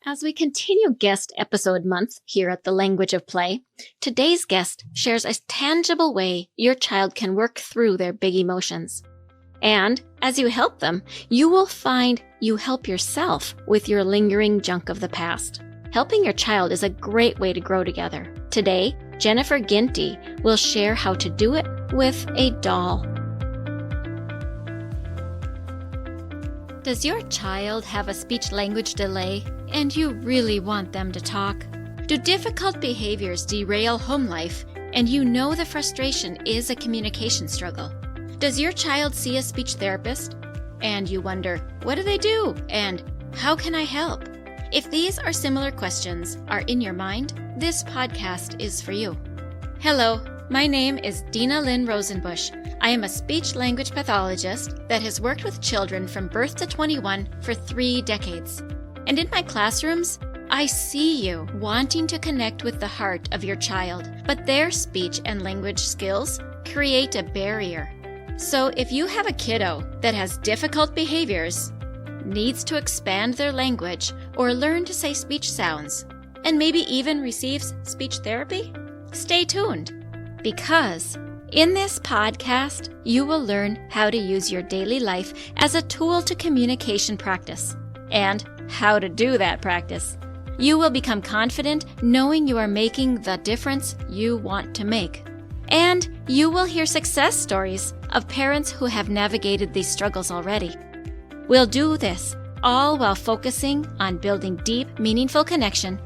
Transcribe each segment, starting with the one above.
As we continue guest episode month here at the Language of Play, today's guest shares a tangible way your child can work through their big emotions. And as you help them, you will find you help yourself with your lingering junk of the past. Helping your child is a great way to grow together. Today, Jennifer Ginty will share how to do it with a doll. Does your child have a speech-language delay and you really want them to talk? Do difficult behaviors derail home life and you know the frustration is a communication struggle? Does your child see a speech therapist and you wonder, what do they do and how can I help? If these or similar questions are in your mind, this podcast is for you. Hello, my name is Dinalynn Rosenbusch. I am a speech-language pathologist that has worked with children from birth to 21 for 3 decades. And in my classrooms, I see you wanting to connect with the heart of your child, but their speech and language skills create a barrier. So if you have a kiddo that has difficult behaviors, needs to expand their language or learn to say speech sounds, and maybe even receives speech therapy, stay tuned, because in this podcast, you will learn how to use your daily life as a tool to communication practice and how to do that practice. You will become confident knowing you are making the difference you want to make. And you will hear success stories of parents who have navigated these struggles already. We'll do this all while focusing on building deep, meaningful connection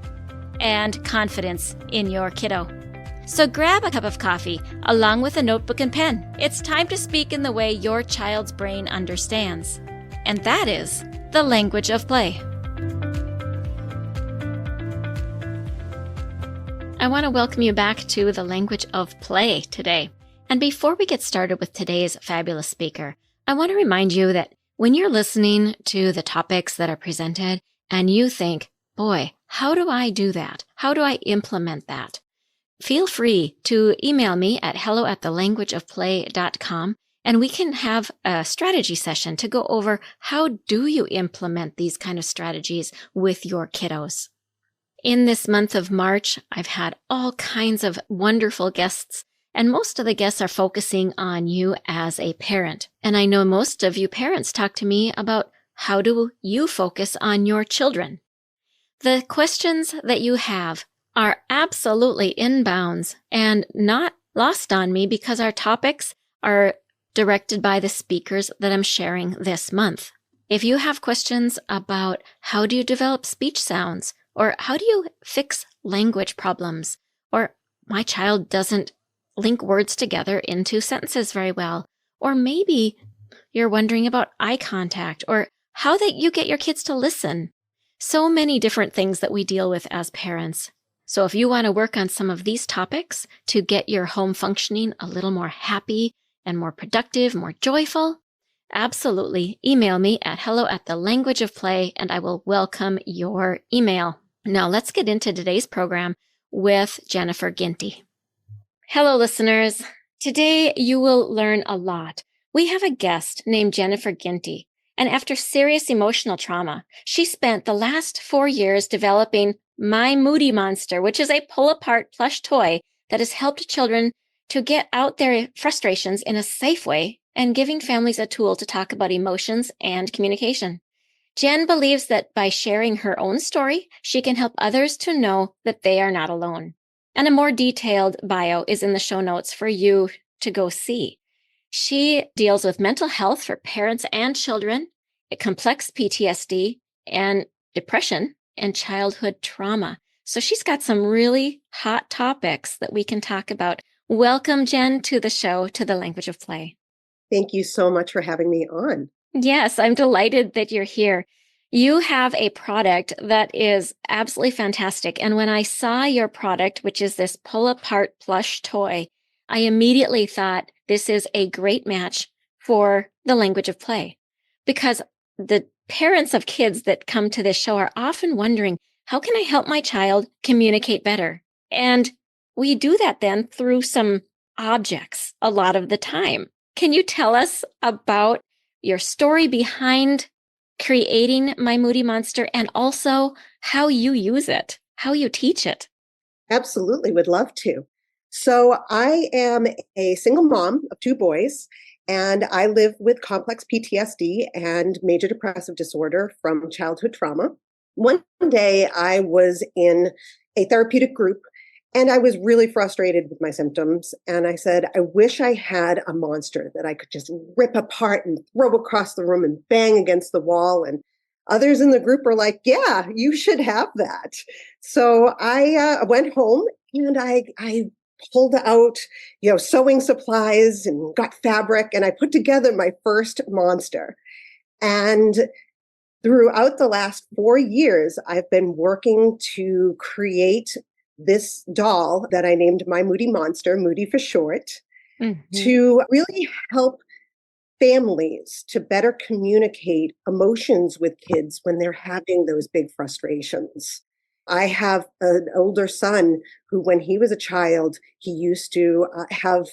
and confidence in your kiddo. So grab a cup of coffee along with a notebook and pen. It's time to speak in the way your child's brain understands. And that is the language of play. I want to welcome you back to the language of play today. And before we get started with today's fabulous speaker, I want to remind you that when you're listening to the topics that are presented and you think, boy, how do I do that? How do I implement that? Feel free to email me at hello@thelanguageofplay.com and we can have a strategy session to go over how do you implement these kind of strategies with your kiddos. In this month of March, I've had all kinds of wonderful guests, and most of the guests are focusing on you as a parent. And I know most of you parents talk to me about how do you focus on your children. The questions that you have are absolutely in bounds and not lost on me because our topics are directed by the speakers that I'm sharing this month. If you have questions about how do you develop speech sounds, or how do you fix language problems, or my child doesn't link words together into sentences very well, or maybe you're wondering about eye contact, or how that you get your kids to listen. So many different things that we deal with as parents. So if you want to work on some of these topics to get your home functioning a little more happy and more productive, more joyful, absolutely email me at hello@thelanguageofplay and I will welcome your email. Now let's get into today's program with Jennifer Ginty. Hello, listeners. Today you will learn a lot. We have a guest named Jennifer Ginty, and after serious emotional trauma, she spent the last 4 years developing My Moody Monster, which is a pull-apart plush toy that has helped children to get out their frustrations in a safe way and giving families a tool to talk about emotions and communication. Jen believes that by sharing her own story, she can help others to know that they are not alone. And a more detailed bio is in the show notes for you to go see. She deals with mental health for parents and children, complex PTSD, and depression, and childhood trauma. So she's got some really hot topics that we can talk about. Welcome, Jen, to the show, to the Language of Play. Thank you so much for having me on. Yes, I'm delighted that you're here. You have a product that is absolutely fantastic. And when I saw your product, which is this pull-apart plush toy, I immediately thought this is a great match for the Language of Play. Because the parents of kids that come to this show are often wondering, how can I help my child communicate better? And we do that then through some objects a lot of the time. Can you tell us about your story behind creating My Moody Monster and also how you use it, how you teach it. Absolutely, would love to. So, I am a single mom of two boys, and I live with complex PTSD and major depressive disorder from childhood trauma. One day, I was in a therapeutic group and I was really frustrated with my symptoms. And I said, I wish I had a monster that I could just rip apart and throw across the room and bang against the wall. And others in the group were like, yeah, you should have that. So I went home and I pulled out, sewing supplies and got fabric, and I put together my first monster. And throughout the last 4 years, I've been working to create this doll that I named my Moody Monster, Moody for short, Mm-hmm. to really help families to better communicate emotions with kids when they're having those big frustrations. I have an older son who, when he was a child, he used to have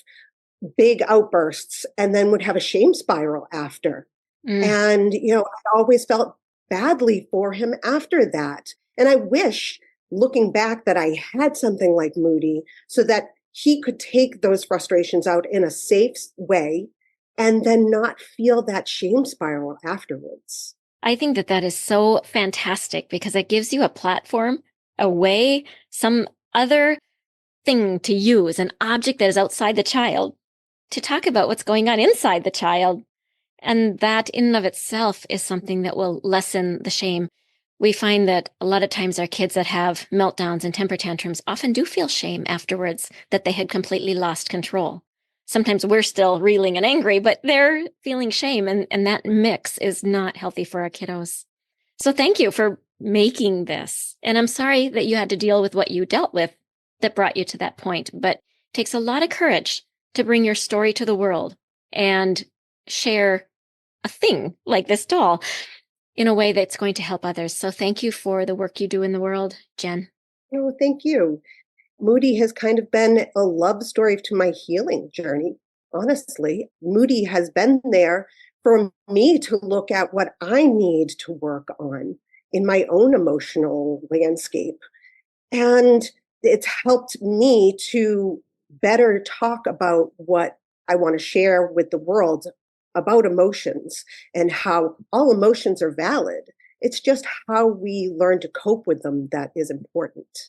big outbursts and then would have a shame spiral after. Mm. And, I always felt badly for him after that. And I wish, looking back, that I had something like Moody so that he could take those frustrations out in a safe way and then not feel that shame spiral afterwards. I think that that is so fantastic because it gives you a platform, a way, some other thing to use, an object that is outside the child to talk about what's going on inside the child. And that in and of itself is something that will lessen the shame. We find that a lot of times our kids that have meltdowns and temper tantrums often do feel shame afterwards that they had completely lost control. Sometimes we're still reeling and angry, but they're feeling shame, and that mix is not healthy for our kiddos. So thank you for making this. And I'm sorry that you had to deal with what you dealt with that brought you to that point, but it takes a lot of courage to bring your story to the world and share a thing like this doll in a way that's going to help others. So thank you for the work you do in the world, Jen. Oh, thank you. Moody has kind of been a love story to my healing journey. Honestly, Moody has been there for me to look at what I need to work on in my own emotional landscape. And it's helped me to better talk about what I want to share with the world about emotions and how all emotions are valid. It's just how we learn to cope with them that is important.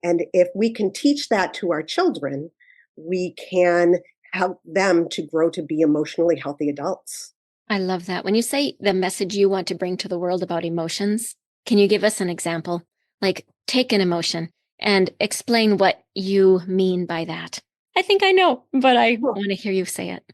And if we can teach that to our children, we can help them to grow to be emotionally healthy adults. I love that. When you say the message you want to bring to the world about emotions, can you give us an example? Like, take an emotion and explain what you mean by that. I think I know, but I want to hear you say it.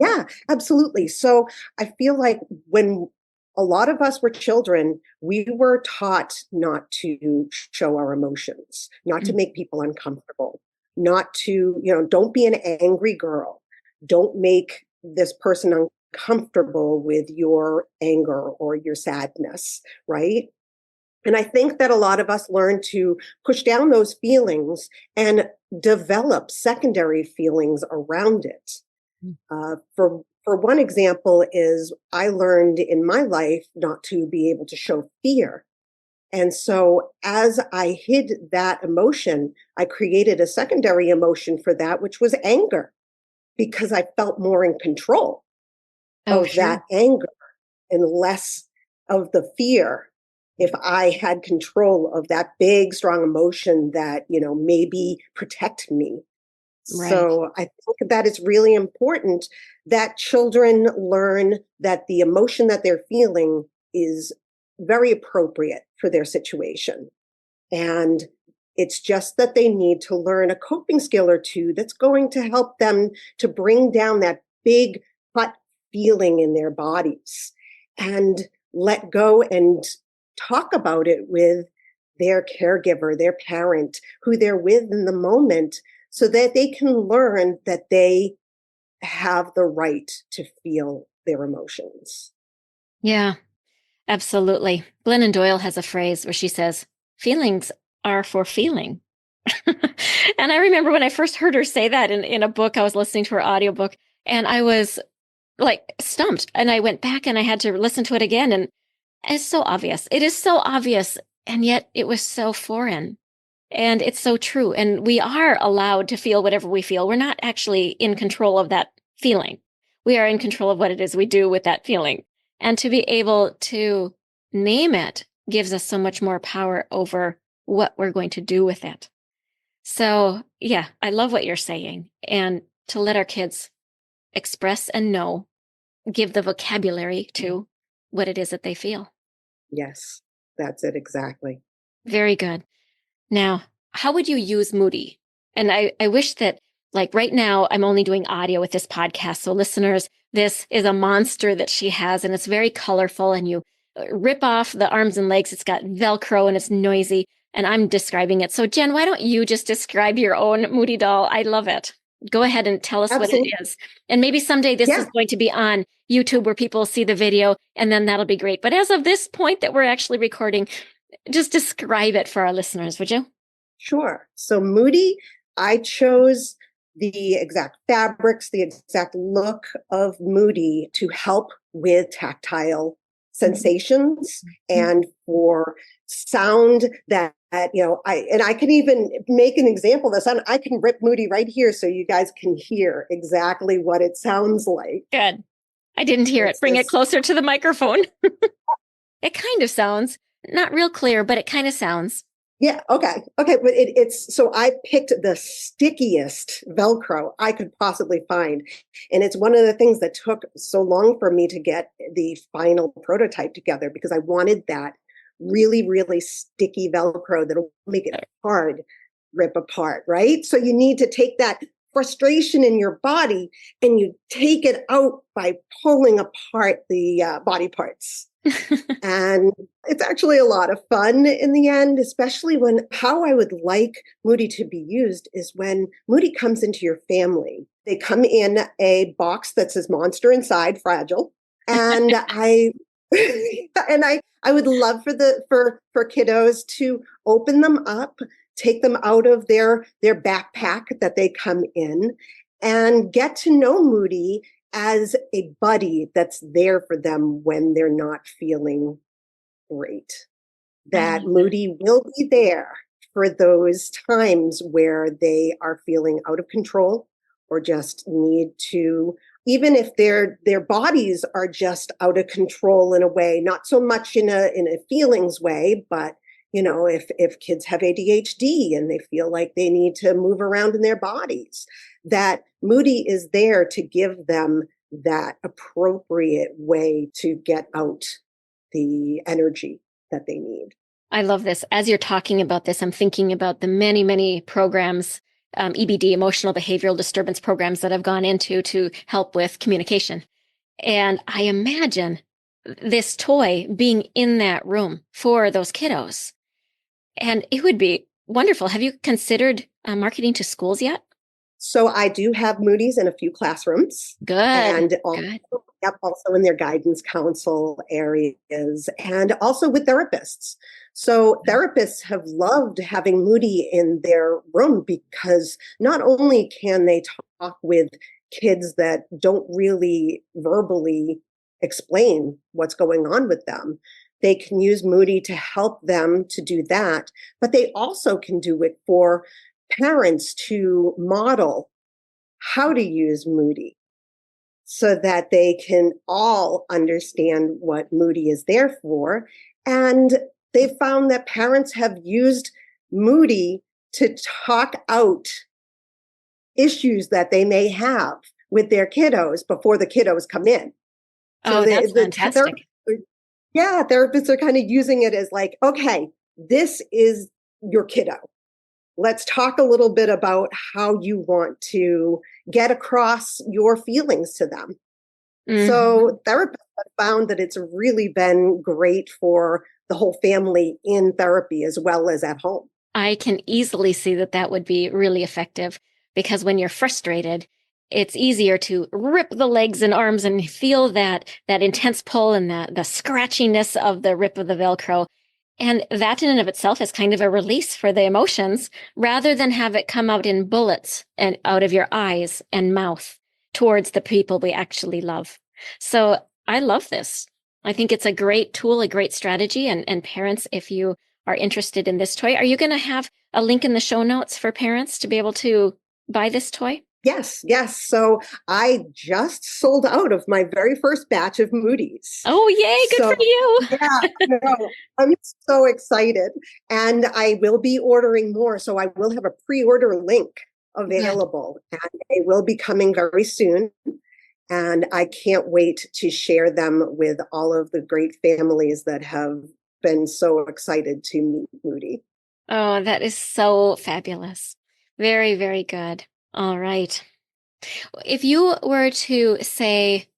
Yeah, absolutely. So I feel like when a lot of us were children, we were taught not to show our emotions, not to make people uncomfortable, not to, don't be an angry girl. Don't make this person uncomfortable with your anger or your sadness, right? And I think that a lot of us learn to push down those feelings and develop secondary feelings around it. For one example is I learned in my life not to be able to show fear. And so as I hid that emotion, I created a secondary emotion for that, which was anger, because I felt more in control Oh, of sure. that anger and less of the fear if I had control of that big, strong emotion that, maybe protect me. Right. So I think that it's really important that children learn that the emotion that they're feeling is very appropriate for their situation. And it's just that they need to learn a coping skill or two that's going to help them to bring down that big hot feeling in their bodies and let go and talk about it with their caregiver, their parent, who they're with in the moment, so that they can learn that they have the right to feel their emotions. Yeah, absolutely. Glennon Doyle has a phrase where she says, feelings are for feeling. And I remember when I first heard her say that in a book, I was listening to her audiobook, and I was like stumped. And I went back and I had to listen to it again. And it's so obvious. It is so obvious. And yet it was so foreign. And it's so true. And we are allowed to feel whatever we feel. We're not actually in control of that feeling. We are in control of what it is we do with that feeling. And to be able to name it gives us so much more power over what we're going to do with it. So, yeah, I love what you're saying. And to let our kids express and know, give the vocabulary to what it is that they feel. Yes, that's it exactly. Very good. Now, how would you use moody? And I wish that, like right now, I'm only doing audio with this podcast. So, listeners, this is a monster that she has, and it's very colorful. And you rip off the arms and legs. It's got Velcro and it's noisy. And I'm describing it. So, Jen, why don't you just describe your own moody doll? I love it. Go ahead and tell us Absolutely. what it is. And maybe someday this is Yeah, going to be on YouTube where people see the video, and then that'll be great. But as of this point that we're actually recording, just describe it for our listeners, would you? sure. So Moody, I chose the exact fabrics, the exact look of Moody to help with tactile sensations and for sound that I can even make an example of the sound. I can rip Moody right here so you guys can hear exactly what it sounds like. Good. I didn't hear it. It's Bring it this closer to the microphone. It kind of sounds not real clear, but it kind of sounds. Yeah. Okay. Okay. But it's so I picked the stickiest Velcro I could possibly find. And it's one of the things that took so long for me to get the final prototype together because I wanted that really, really sticky Velcro that'll make it hard rip apart. Right. So you need to take that frustration in your body and you take it out by pulling apart the body parts. And it's actually a lot of fun in the end, especially when how I would like Moody to be used is when Moody comes into your family. They come in a box that says monster inside, fragile. And I and I would love for kiddos to open them up, take them out of their backpack that they come in and get to know Moody as a buddy that's there for them when they're not feeling great. That Moody will be there for those times where they are feeling out of control or just need to, even if their bodies are just out of control in a way, not so much in a feelings way, but if kids have ADHD and they feel like they need to move around in their bodies, that Moody is there to give them that appropriate way to get out the energy that they need. I love this. As you're talking about this, I'm thinking about the many, many programs, EBD, emotional behavioral disturbance programs that I've gone into to help with communication. And I imagine this toy being in that room for those kiddos. And it would be wonderful. Have you considered marketing to schools yet? So I do have Moody's in a few classrooms. Good. And also, Good. Yep, also in their guidance council areas and also with therapists. So therapists have loved having Moody in their room because not only can they talk with kids that don't really verbally explain what's going on with them, they can use Moody to help them to do that, but they also can do it for parents to model how to use Moody so that they can all understand what Moody is there for. And they found that parents have used Moody to talk out issues that they may have with their kiddos before the kiddos come in. So That's fantastic. Therapists are kind of using it as like, okay, this is your kiddo. Let's talk a little bit about how you want to get across your feelings to them. Mm-hmm. So therapists have found that it's really been great for the whole family in therapy as well as at home. I can easily see that would be really effective because when you're frustrated, it's easier to rip the legs and arms and feel that intense pull and the scratchiness of the rip of the Velcro. And that in and of itself is kind of a release for the emotions rather than have it come out in bullets and out of your eyes and mouth towards the people we actually love. So I love this. I think it's a great tool, a great strategy. And parents, if you are interested in this toy. Are you going to have a link in the show notes for parents to be able to buy this toy? Yes, yes. So I just sold out of my very first batch of Moody's. Oh, yay. Good So for you. yeah, no, I'm so excited. And I will be ordering more. So I will have a pre-order link Good. available, and they will be coming very soon. And I can't wait to share them with all of the great families that have been so excited to meet Moody. Oh, that is so fabulous. Very, very good. All right. If you were to say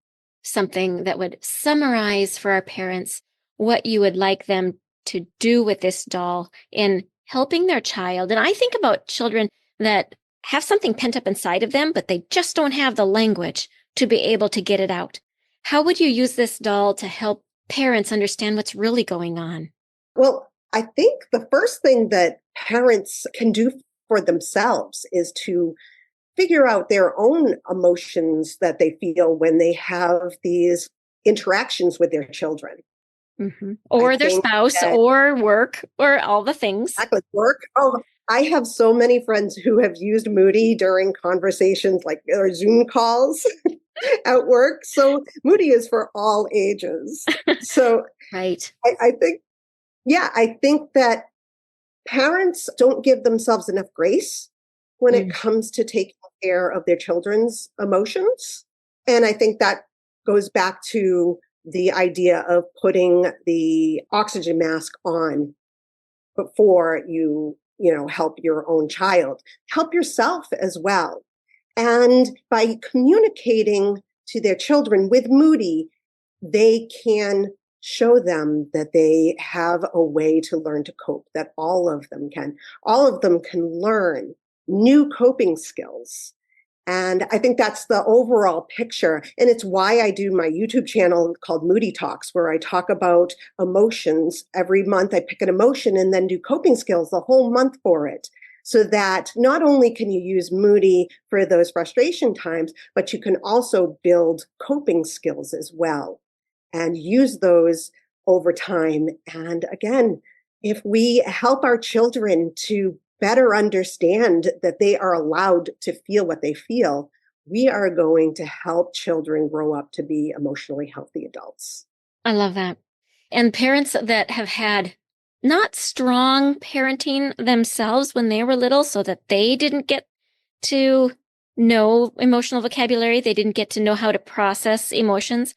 something that would summarize for our parents what you would like them to do with this doll in helping their child, and I think about children that have something pent up inside of them, but they just don't have the language to be able to get it out. How would you use this doll to help parents understand what's really going on? Well, I think the first thing that parents can do for themselves is to figure out their own emotions that they feel when they have these interactions with their children. I Or their think spouse that or work or all the things. that would work. Oh, I have so many friends who have used Moody during conversations like or Zoom calls at work. So Moody is for all ages. So Right. I think, yeah, I think that parents don't give themselves enough grace when it Mm. comes to taking care of their children's emotions. And I think that goes back to the idea of putting the oxygen mask on before you help your own child. Help yourself as well. And by communicating to their children with Moody, they can show them that they have a way to learn to cope, that all of them can. All of them can learn new coping skills. And I think that's the overall picture. And it's why I do my YouTube channel called Moody Talks, where I talk about emotions. Every month I pick an emotion and then do coping skills the whole month for it. So that not only can you use Moody for those frustration times, but you can also build coping skills as well and use those over time. And again, if we help our children to better understand that they are allowed to feel what they feel, we are going to help children grow up to be emotionally healthy adults. I love that. And parents that have had not strong parenting themselves when they were little, so that they didn't get to know emotional vocabulary, they didn't get to know how to process emotions,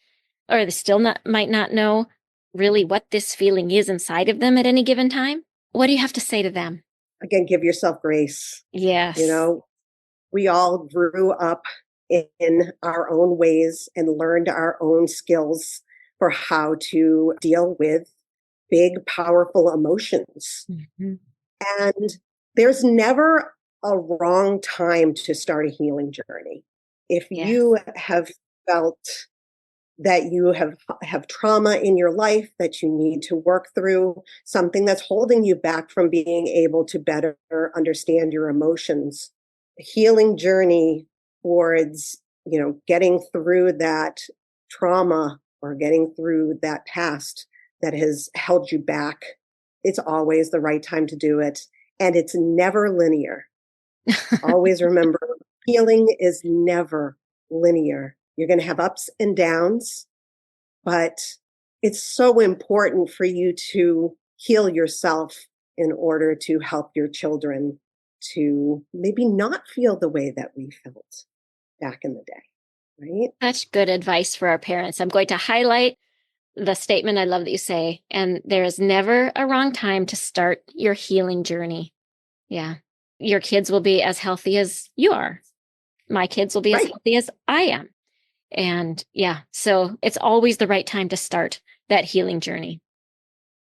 or they still might not know really what this feeling is inside of them at any given time. What do you have to say to them? Again, give yourself grace. You Yes. know, we all grew up in our own ways and learned our own skills for how to deal with big, powerful emotions. Mhm. And there's never a wrong time to start a healing journey. If Yes. you have felt that you have trauma in your life that you need to work through, something that's holding you back from being able to better understand your emotions, a healing journey towards, getting through that trauma or getting through that past that has held you back, it's always the right time to do it. And it's never linear. Always remember, healing is never linear. You're going to have ups and downs, but it's so important for you to heal yourself in order to help your children to maybe not feel the way that we felt back in the day, right? Such good advice for our parents. I'm going to highlight the statement I love that you say, and there is never a wrong time to start your healing journey. Yeah. Your kids will be as healthy as you are. My kids will be as Right. healthy as I am. And yeah, so it's always the right time to start that healing journey.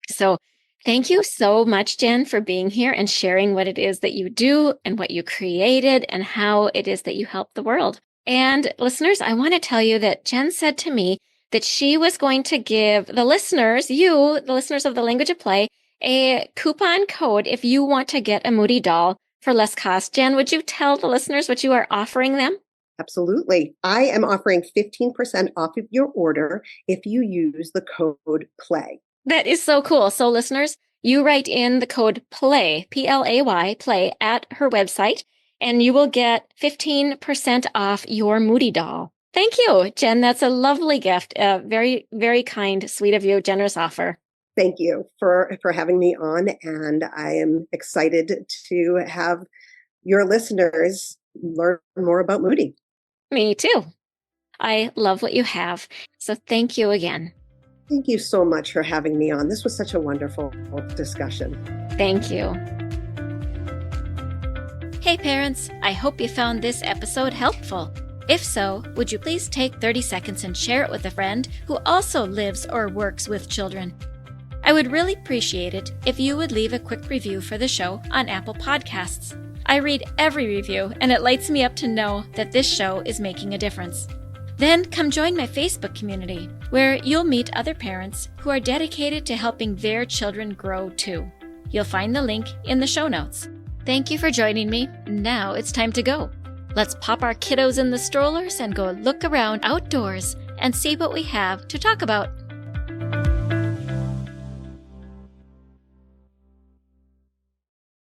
So thank you so much, Jen, for being here and sharing what it is that you do and what you created and how it is that you help the world. And listeners, I want to tell you that Jen said to me that she was going to give the listeners, the listeners of the Language of Play, a coupon code if you want to get a Moody doll for less cost. Jen, would you tell the listeners what you are offering them? Absolutely. I am offering 15% off of your order if you use the code PLAY. That is so cool. So listeners, You write in the code PLAY, P-L-A-Y, PLAY, at her website, and you will get 15% off your Moody doll. Thank you, Jen. That's a lovely gift. Very, very kind, sweet of you, generous offer. Thank you for having me on, and I am excited to have your listeners learn more about Moody. Me too. I love what you have. So thank you again. Thank you so much for having me on. This was such a wonderful discussion. Thank you. Hey parents, I hope you found this episode helpful. If so, would you please take 30 seconds and share it with a friend who also lives or works with children? I would really appreciate it if you would leave a quick review for the show on Apple Podcasts. I read every review, and it lights me up to know that this show is making a difference. Then come join my Facebook community, where you'll meet other parents who are dedicated to helping their children grow too. You'll find the link in the show notes. Thank you for joining me. Now it's time to go. Let's pop our kiddos in the strollers and go look around outdoors and see what we have to talk about.